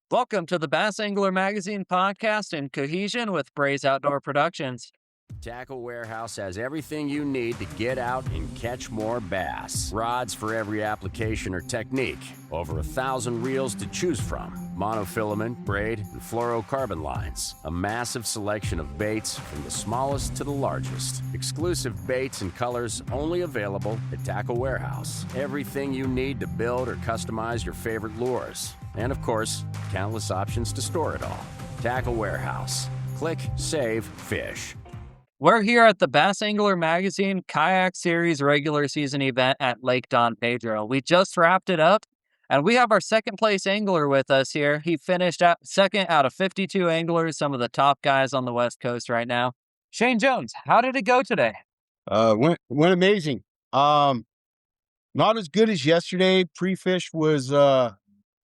Welcome to the Bass Angler Magazine podcast in cohesion with Bray's Outdoor Productions. Tackle Warehouse has everything you need to get out and catch more bass. Rods for every application or technique. Over 1,000 reels to choose from. Monofilament, braid, and fluorocarbon lines. A massive selection of baits from the smallest to the largest. Exclusive baits and colors only available at Tackle Warehouse. Everything you need to build or customize your favorite lures. And of course, countless options to store it all. Tackle Warehouse. Click, save, fish. We're here at the Bass Angler Magazine Kayak Series regular season event at Lake Don Pedro. We just wrapped it up, and we have our second place angler with us here. He finished at second out of 52 anglers, some of the top guys on the West Coast right now. Shane Jones, how did it go today? Went amazing. Not as good as yesterday. Pre-fish was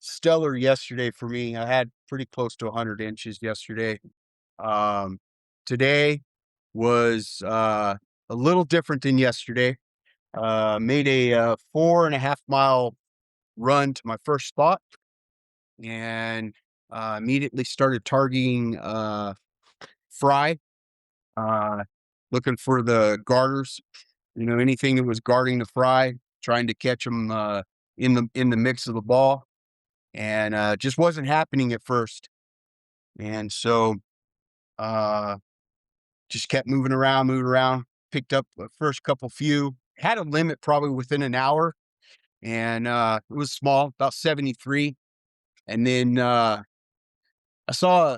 stellar yesterday for me. I had pretty close to 100 inches yesterday. Today was a little different than yesterday. Made a 4.5 mile run to my first spot, and immediately started targeting fry, looking for the garters. Anything that was guarding the fry, trying to catch them in the mix of the ball, and just wasn't happening at first. And so just kept moving around, picked up the first few, had a limit probably within an hour, and it was small, about 73. And then I saw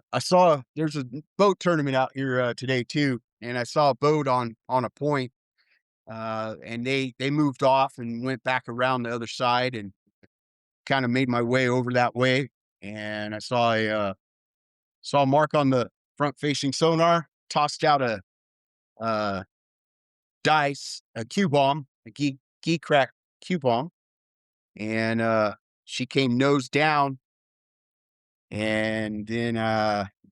there's a boat tournament out here today too, and I saw a boat on a point, and they moved off and went back around the other side, and kind of made my way over that way, and I saw a mark on the front facing sonar, tossed out a dice, a cue bomb, a geek crack cue bomb, and she came nose down, and then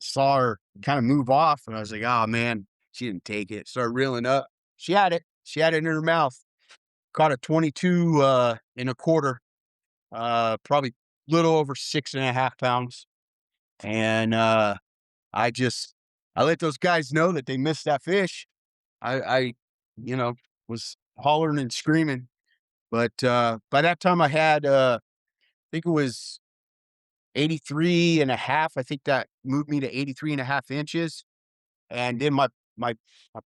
saw her kind of move off, and I was like, oh man, she didn't take it. Started reeling up. She had it in her mouth. Caught a 22.25, probably a little over 6.5 pounds. And I let those guys know that they missed that fish. I was hollering and screaming, but by that time I had I think it was 83.5. I think that moved me to 83.5 inches, and then my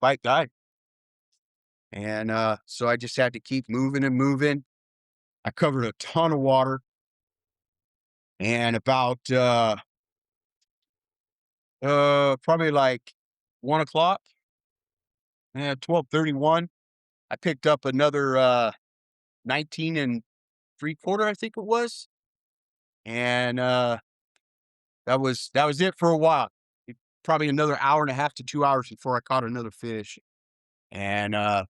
bite died, and so I just had to keep moving and moving. I covered a ton of water, and about probably like 1 o'clock, 12:31, I picked up another 19.75, I think it was, and that was it for a while. Probably another hour and a half to 2 hours before I caught another fish, and I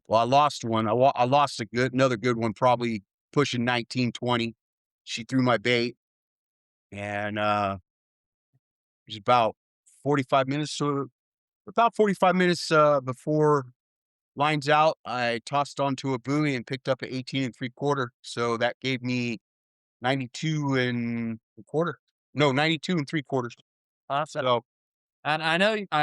lost one. I lost another good one, probably pushing 19-20. She threw my bait, and it was about 45 minutes. So about 45 minutes before lines out, I tossed onto a buoy and picked up an 18.75. So that gave me 92.25. No, 92.75. Awesome. So And I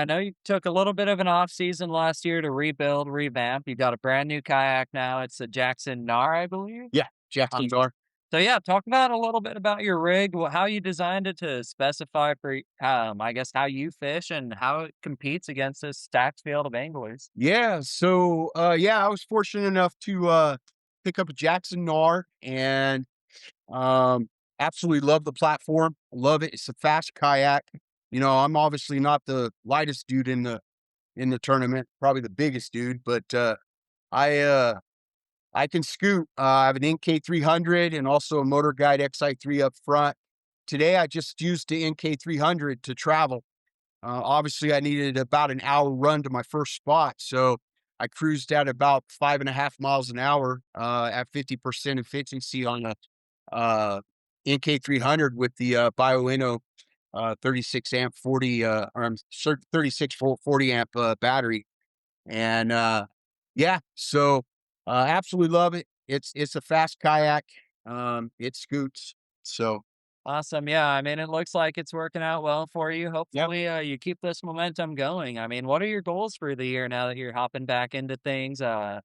know you took a little bit of an off season last year to rebuild, revamp. You got a brand new kayak now. It's a Jackson Nar, I believe. yeah, Jackson Dar. So yeah, talk about a little bit about your rig, how you designed it to specify for, I guess how you fish and how it competes against this stacked field of anglers. Yeah. So I was fortunate enough to pick up a Jackson Nar, and absolutely love the platform. Love it. It's a fast kayak. I'm obviously not the lightest dude in the tournament, probably the biggest dude, but I I can scoot. I have an NK300 and also a Motor Guide XI3 up front. Today I just used the NK300 to travel. Obviously I needed about an hour run to my first spot, so I cruised at about 5.5 miles an hour at 50% efficiency on a NK300 with the Bioenno 36 amp 40 or 36 volt 40 amp battery. And so absolutely love it. It's a fast kayak. It scoots. So Awesome. Yeah, I mean, it looks like it's working out well for you. Yep. Hopefully, you keep this momentum going. I mean, what are your goals for the year now that you're hopping back into things? Where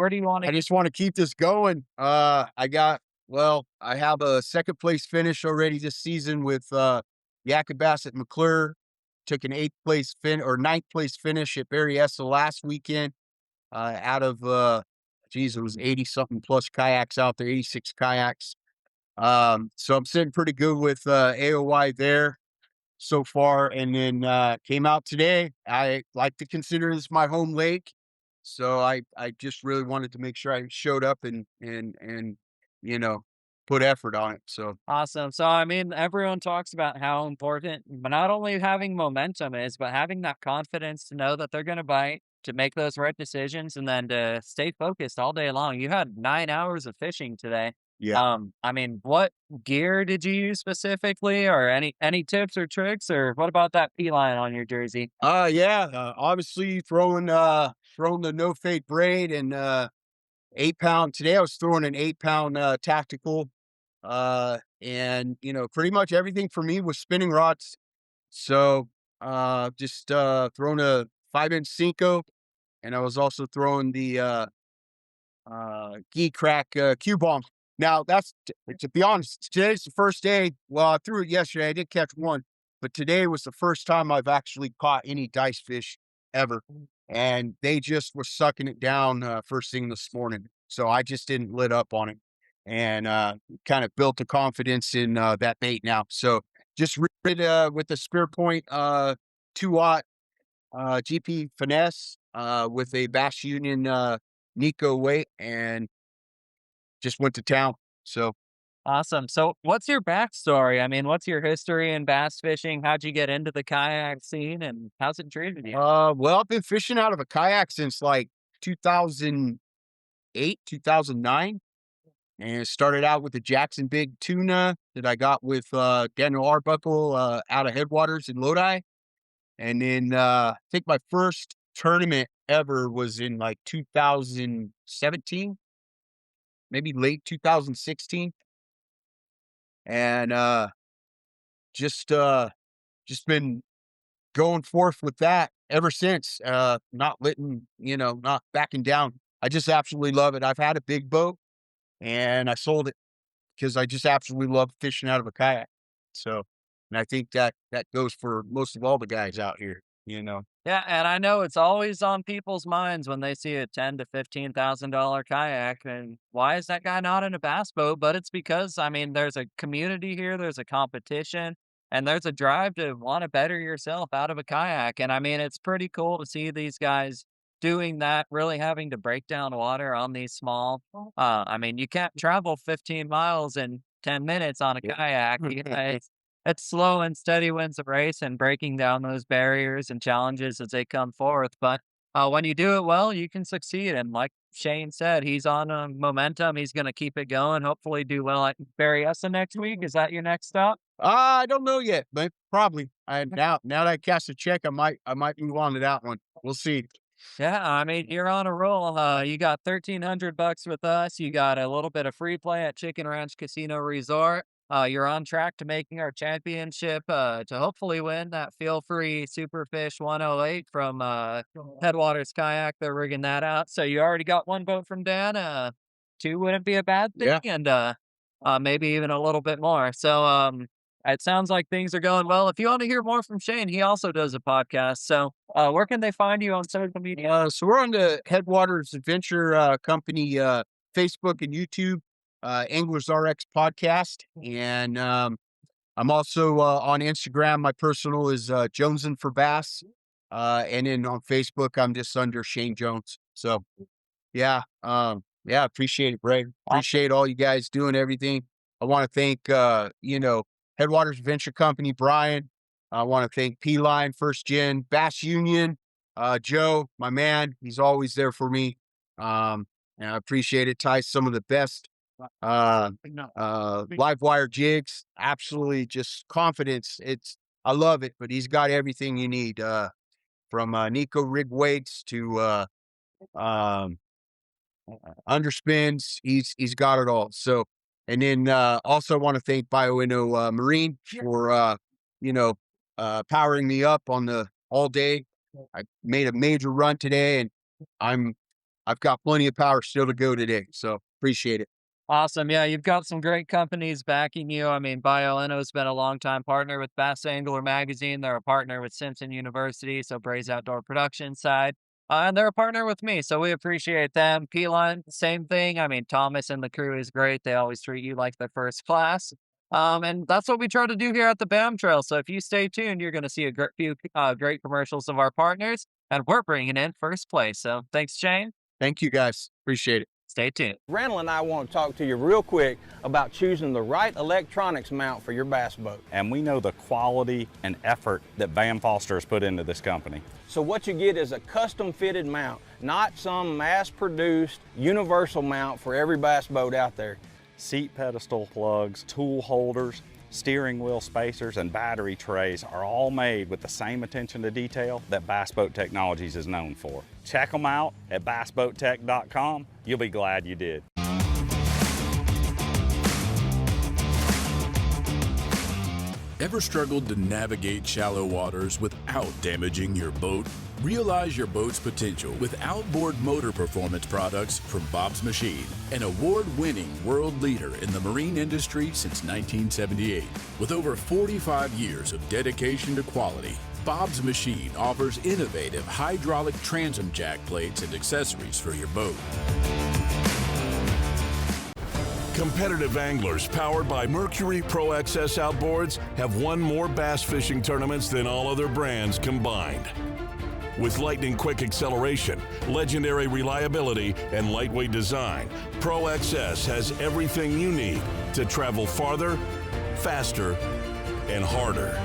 do you want to I just want to keep this going. I have a second place finish already this season with Yak Bass at McClure. Took an eighth place or ninth place finish at Berryessa last weekend. Out of it was 80 something plus kayaks out there, 86 kayaks. So I'm sitting pretty good with AOY there so far. And then came out today. I like to consider this my home lake. So I just really wanted to make sure I showed up and you know put effort on it. So Awesome. So, I mean, everyone talks about how important, but not only having momentum is, but having that confidence to know that they're going to bite, to make those right decisions, and then to stay focused all day long. You had 9 hours of fishing today. yeah. I mean, what gear did you use specifically, or any tips or tricks, or what about that P line on your jersey? Obviously throwing the no fade braid and 8 pound. Today I was throwing an 8 pound tactical. And pretty much everything for me was spinning rods. So just throwing a 5 inch Cinco, and I was also throwing the Gee Crack Q bomb. Now to be honest, today's the first day. Well, I threw it yesterday. I did catch one, but today was the first time I've actually caught any dice fish ever, and they just were sucking it down first thing this morning. So I just didn't lit up on it, and kind of built a confidence in that bait now. So just rid with the Spear Point 2 watt GP finesse with a Bass Union Nico weight, and just went to town. So, Awesome. So, what's your backstory? I mean, what's your history in bass fishing? How'd you get into the kayak scene, and how's it treated you? I've been fishing out of a kayak since like 2008, 2009, and it started out with the Jackson Big Tuna that I got with Daniel Arbuckle out of Headwaters in Lodi. And then I think my first tournament ever was in like 2017, maybe late 2016. And just uh just been going forth with that ever since. Not backing down. I just absolutely love it. I've had a big boat and I sold it because I just absolutely love fishing out of a kayak. So, and I think that goes for most of all the guys out here. Yeah, and I know it's always on people's minds when they see a $10,000 to $15,000 kayak, and why is that guy not in a bass boat? But it's because, I mean, there's a community here, there's a competition, and there's a drive to want to better yourself out of a kayak. And I mean, it's pretty cool to see these guys doing that, really having to break down water on these small. I mean, you can't travel 15 miles in 10 minutes on a Yeah. kayak. It's slow and steady wins the race, and breaking down those barriers and challenges as they come forth. But when you do it well, you can succeed. And like Shane said, he's on a momentum. He's going to keep it going. Hopefully, do well at Berryessa next week. Is that your next stop? I don't know yet, but probably. Now that I cast a check, I might move on to that one. We'll see. Yeah, I mean, you're on a roll. You got $1,300 with us. You got a little bit of free play at Chicken Ranch Casino Resort. You're on track to making our championship to hopefully win that feel free Superfish 108 from Headwaters Kayak. They're rigging that out. So you already got one vote from Dan. Two wouldn't be a bad thing, Yeah. and maybe even a little bit more. So it sounds like things are going well. If you want to hear more from Shane, he also does a podcast. So where can they find you on social media? So we're on the Headwaters Adventure Company Facebook and YouTube, Anglers RX podcast, and I'm also on Instagram. My personal is Jonesin for Bass, and then on Facebook I'm just under Shane Jones. So yeah, appreciate it, Bray. Appreciate all you guys doing everything. I want to thank Headwaters Adventure Company, Brian. I want to thank P Line, First Gen, Bass Union, Joe, my man. He's always there for me. And I appreciate it. Ties some of the best live wire jigs. Absolutely, just confidence. I love it, but he's got everything you need. From Nico rig weights to um underspins. He's got it all. So And then also want to thank BioInno Marine for powering me up on the all day. I made a major run today, and I've got plenty of power still to go today. So appreciate it. Awesome. Yeah, you've got some great companies backing you. I mean, BioInno's been a longtime partner with Bass Angler Magazine. They're a partner with Simpson University, so Bray's Outdoor Production side. And they're a partner with me, so we appreciate them. P-Line, same thing. I mean, Thomas and the crew is great. They always treat you like they're first class. And that's what we try to do here at the BAM Trail. So if you stay tuned, you're going to see a few great commercials of our partners, and we're bringing in first place. So thanks, Shane. Thank you, guys. Appreciate it. Stay tuned. Randall and I want to talk to you real quick about choosing the right electronics mount for your bass boat. And we know the quality and effort that BAM Foster has put into this company. So what you get is a custom fitted mount, not some mass produced universal mount for every bass boat out there. Seat pedestal plugs, tool holders, steering wheel spacers, and battery trays are all made with the same attention to detail that Bass Boat Technologies is known for. Check them out at bassboattech.com. You'll be glad you did. Ever struggled to navigate shallow waters without damaging your boat? Realize your boat's potential with outboard motor performance products from Bob's Machine, an award-winning world leader in the marine industry since 1978. With over 45 years of dedication to quality, Bob's Machine offers innovative hydraulic transom jack plates and accessories for your boat. Competitive anglers powered by Mercury Pro XS outboards have won more bass fishing tournaments than all other brands combined. With lightning-quick acceleration, legendary reliability, and lightweight design, Pro XS has everything you need to travel farther, faster, and harder.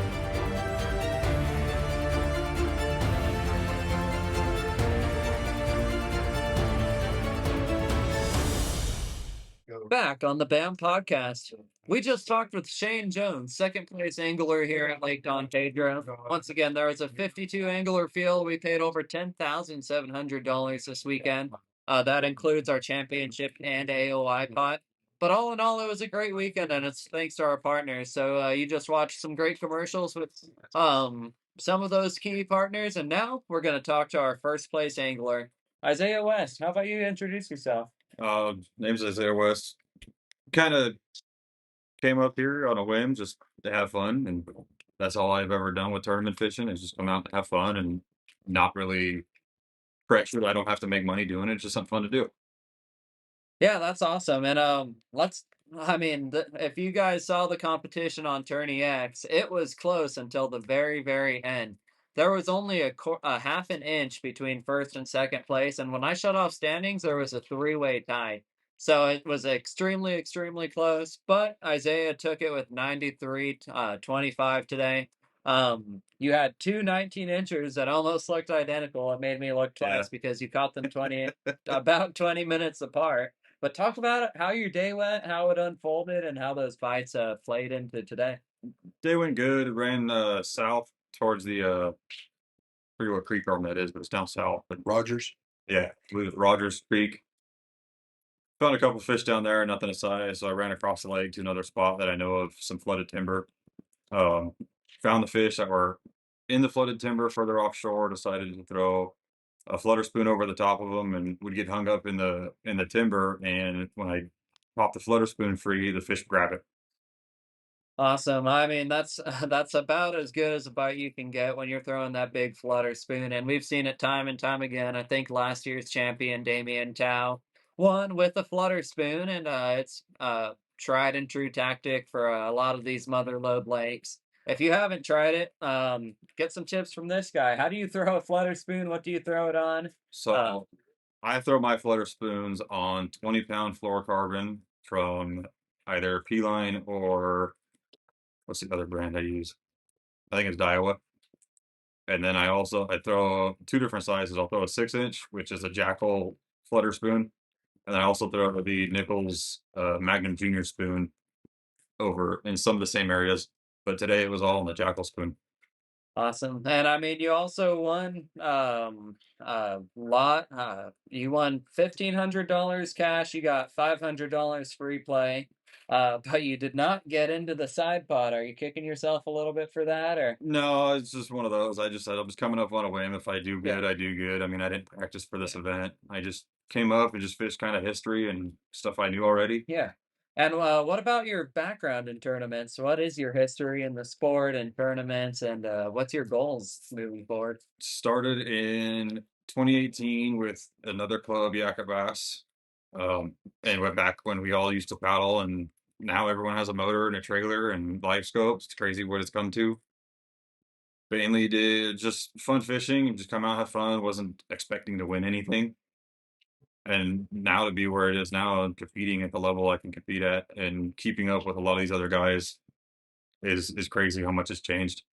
Back on the BAM podcast. We just talked with Shane Jones, second place angler here at Lake Don Pedro. Once again, there was a 52 angler field. We paid over $10,700 this weekend. That includes our championship and AOI pot. But all in all, it was a great weekend, and it's thanks to our partners. So you just watched some great commercials with some of those key partners, and now we're going to talk to our first place angler, Isiah West. How about you introduce yourself? Name's Isiah West. Kind of came up here on a whim just to have fun, and that's all I've ever done with tournament fishing is just come out and have fun and not really pressured. I don't have to make money doing it. It's just something fun to do. Yeah, that's awesome. And if you guys saw the competition on Tourney X, it was close until the very, very end. There was only a half an inch between first and second place, and when I shut off standings, there was a three-way tie. So it was extremely, extremely close, but Isiah took it with 93-25 today. You had two 19-inchers that almost looked identical. It made me look twice because you caught them about 20 minutes apart. But talk about it, how your day went, how it unfolded, and how those fights played into today. Day went good. It ran south towards the forget what creek arm that is, but it's down south. But Rogers. yeah, with Rogers Creek. Found a couple fish down there, nothing to size. So I ran across the lake to another spot that I know of, some flooded timber. Found the fish that were in the flooded timber further offshore. Decided to throw a flutter spoon over the top of them, and would get hung up in the timber. And when I pop the flutter spoon free, the fish grab it. Awesome. I mean, that's that's about as good as a bite you can get when you're throwing that big flutter spoon, and we've seen it time and time again. I think last year's champion Damien Tao won with the flutter spoon, and it's tried and true tactic for a lot of these mother lode lakes. If you haven't tried it, get some tips from this guy. How do you throw a flutter spoon? What do you throw it on? So I throw my flutter spoons on 20-pound fluorocarbon from either P-Line or what's the other brand I use? I think it's Daiwa. And then I throw two different sizes. I'll throw a 6-inch, which is a Jackal flutter spoon. And then I also throw the Nichols Magnum Junior spoon over in some of the same areas. But today it was all on the Jackal spoon. Awesome. And I mean, you also won you won $1,500 cash. You got $500 free play. But you did not get into the side pod. Are you kicking yourself a little bit for that, or? No, it's just one of those. I just said I was coming up on a whim. If I do Yeah, good, I do good. I mean, I didn't practice for this event. I just came up and just fished kind of history and stuff I knew already. yeah. And what about your background in tournaments? What is your history in the sport and tournaments, and what's your goals moving forward? Started in 2018 with another club, Yak Bass. And went back when we all used to paddle, and now everyone has a motor and a trailer and live scopes. It's crazy what it's come to. Mainly did just fun fishing and just come out, have fun. Wasn't expecting to win anything. And now to be where it is now and competing at the level I can compete at and keeping up with a lot of these other guys is crazy how much has changed.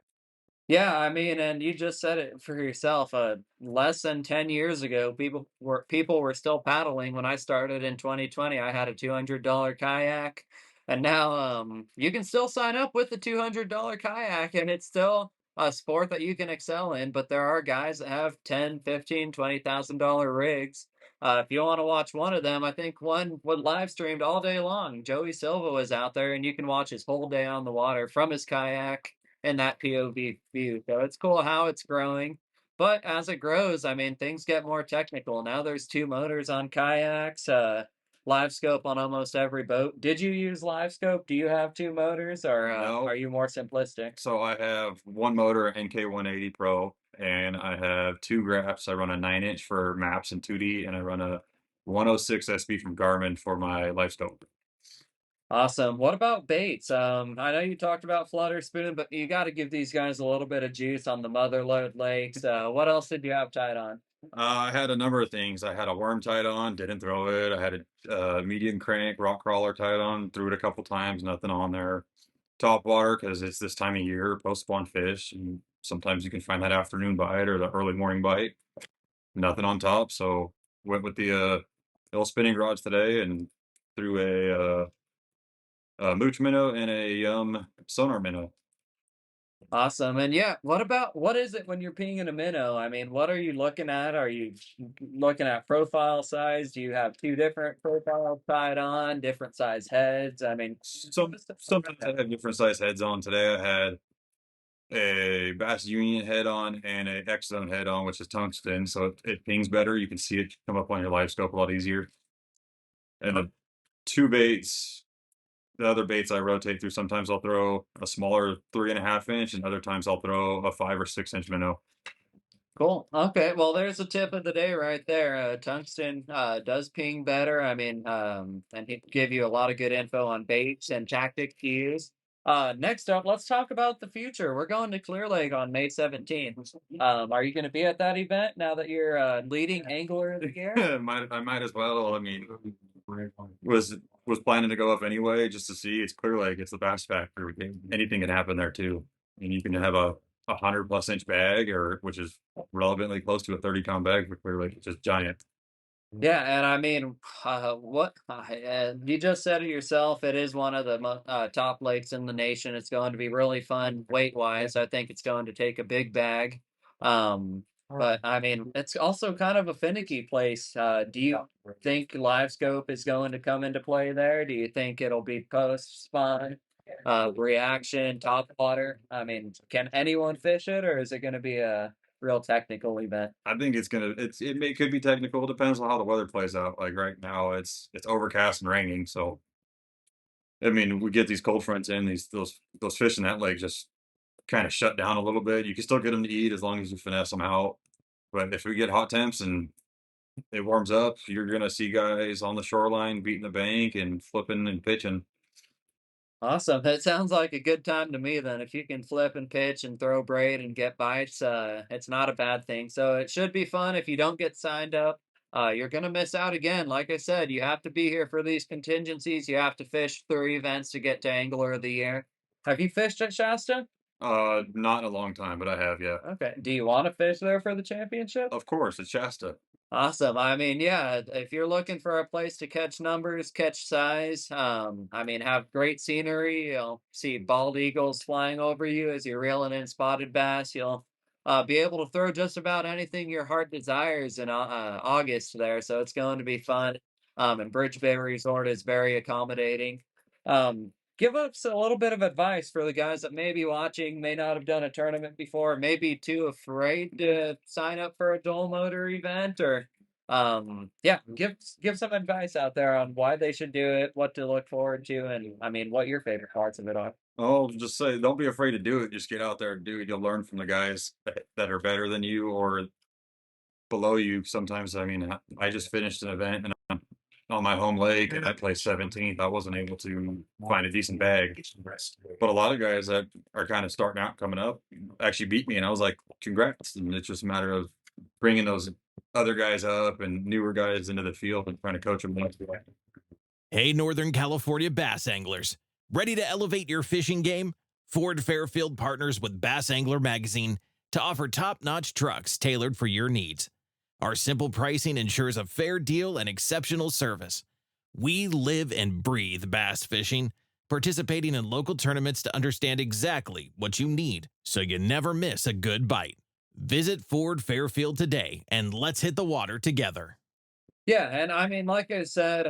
Yeah, I mean, and you just said it for yourself. Less than 10 years ago, people were still paddling. When I started in 2020, I had a $200 kayak, and now you can still sign up with the $200 kayak, and it's still a sport that you can excel in. But there are guys that have 10, 15, $20,000 rigs. If you want to watch one of them, I think one was live streamed all day long. Joey Silva was out there, and you can watch his whole day on the water from his kayak in that POV view. So it's cool how it's growing. But as it grows, I mean, things get more technical. Now there's two motors on kayaks, live scope on almost every boat. Did you use live scope? Do you have two motors, or No. are you more simplistic? So I have one motor, NK180 Pro, and I have two graphs. I run a 9-inch for maps and 2D, and I run a 106 SB from Garmin for my live scope. Awesome. What about baits? I know you talked about flutter spoon, but you got to give these guys a little bit of juice on the mother load lakes. What else did you have tied on? I had a number of things. I had a worm tied on, didn't throw it. I had a medium crank rock crawler tied on, threw it a couple times, nothing on there. Top water because it's this time of year, post spawn fish, and sometimes you can find that afternoon bite or the early morning bite. Nothing on top, so went with the little spinning rods today and threw a mooch minnow and a sonar minnow. Awesome. And yeah, what is it when you're peeing in a minnow? I mean, what are you looking at? Are you looking at profile size? Do you have two different profiles tied on, different size heads? I mean, Sometimes I have different size heads on. Today I had a Bass Union head on and a X Zone head on, which is tungsten, so it pings better. You can see it come up on your live scope a lot easier. And the two baits, the other baits I rotate through. Sometimes I'll throw a smaller 3.5 inch, and other times I'll throw a 5 or 6 inch minnow. cool. Okay. Well, there's a tip of the day right there. Tungsten does ping better. I mean, and he give you a lot of good info on baits and tactics to use. Next up, let's talk about the future. We're going to Clear Lake on May 17th. Are you going to be at that event now that you're leading angler of the year? I might as well. I mean, was planning to go up anyway just to see. It's Clear Lake. It's the Bass Factory. Anything can happen there too. And you can have a 100+ inch bag, or which is relevantly close to a 30-pound bag for Clear Lake, which is giant. Yeah, and I mean, you just said it yourself. It is one of the top lakes in the nation. It's going to be really fun weight wise. I think it's going to take a big bag. But I mean, it's also kind of a finicky place. Do you think live scope is going to come into play there? Do you think it'll be post spawn, reaction, top water? I mean, can anyone fish it, or is it going to be a real technical event? I think could be technical. Depends on how the weather plays out. Like right now, it's overcast and raining, so I mean, we get these cold fronts in, those fish in that lake just kind of shut down a little bit. You can still get them to eat as long as you finesse them out. But if we get hot temps and it warms up, you're gonna see guys on the shoreline beating the bank and flipping and pitching. Awesome. That sounds like a good time to me then. If you can flip and pitch and throw braid and get bites, it's not a bad thing. So it should be fun. If you don't get signed up, you're gonna miss out again. Like I said, you have to be here for these contingencies. You have to fish 3 events to get to Angler of the Year. Have you fished at Shasta? Not in a long time, but I have, yeah. Okay. Do you want to fish there for the championship? Of course, it's Shasta. Awesome. I mean, yeah, if you're looking for a place to catch numbers, catch size, I mean, have great scenery, you'll see bald eagles flying over you as you're reeling in spotted bass. You'll be able to throw just about anything your heart desires in August there, so it's going to be fun. And Bridge Bay Resort is very accommodating. Give us a little bit of advice for the guys that may be watching, may not have done a tournament before, may be too afraid to sign up for a dual motor event, or yeah, give some advice out there on why they should do it, what to look forward to, and I mean what your favorite parts of it are. Oh, just say don't be afraid to do it. Just get out there and do it. You'll learn from the guys that are better than you or below you. Sometimes, I mean, I just finished an event and I'm on my home lake and I placed 17th. I wasn't able to find a decent bag, but a lot of guys that are kind of starting out, coming up, actually beat me, and I was like, "Congrats!" And it's just a matter of bringing those other guys up and newer guys into the field and trying to coach them. Hey, Northern California bass anglers. Ready to elevate your fishing game? Ford Fairfield partners with Bass Angler Magazine to offer top-notch trucks tailored for your needs. Our simple pricing ensures a fair deal and exceptional service. We live and breathe bass fishing, participating in local tournaments to understand exactly what you need so you never miss a good bite. Visit Ford Fairfield today and let's hit the water together. Yeah, and I mean, like I said,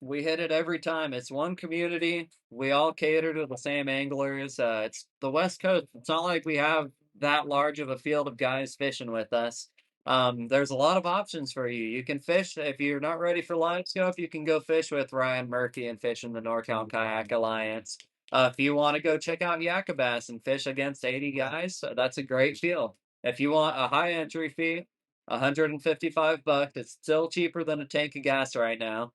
we hit it every time. It's one community. We all cater to the same anglers. It's the West Coast. It's not like we have that large of a field of guys fishing with us. There's a lot of options for you. You can fish if you're not ready for live scope. You can go fish with Ryan Murphy and fish in the NorCal Kayak Alliance. If you want to go check out Yakabas and fish against 80 guys, that's a great field. If you want a high entry fee, $155. It's still cheaper than a tank of gas right now.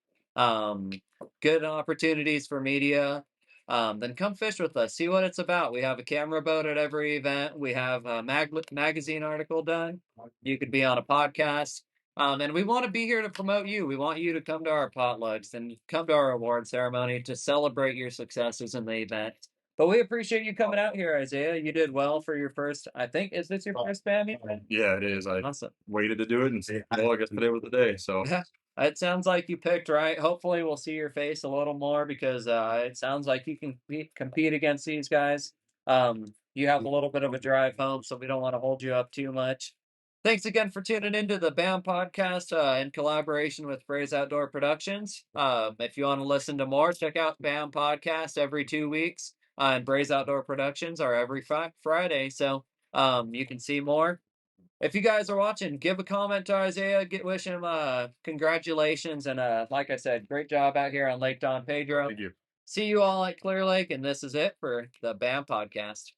Good opportunities for media. Then come fish with us. See what it's about. We have a camera boat at every event. We have a magazine article done. You could be on a podcast. And we want to be here to promote you. We want you to come to our potlucks and come to our award ceremony to celebrate your successes in the event. But we appreciate you coming out here, Isaiah. You did well for your first, I think, is this your first BAM event? Yeah, it is. I Awesome. waited to do it, and well, I guess today was the day. So Yeah, it sounds like you picked right. Hopefully, we'll see your face a little more because it sounds like you can compete against these guys. You have a little bit of a drive home, so we don't want to hold you up too much. Thanks again for tuning into the BAM podcast in collaboration with Bray's Outdoor Productions. If you want to listen to more, check out BAM podcast every 2 weeks. And Bray's Outdoor Productions are every Friday, so you can see more. If you guys are watching, give a comment to Isaiah. Wish him congratulations, and like I said, great job out here on Lake Don Pedro. thank you. See you all at Clear Lake, and this is it for the BAM podcast.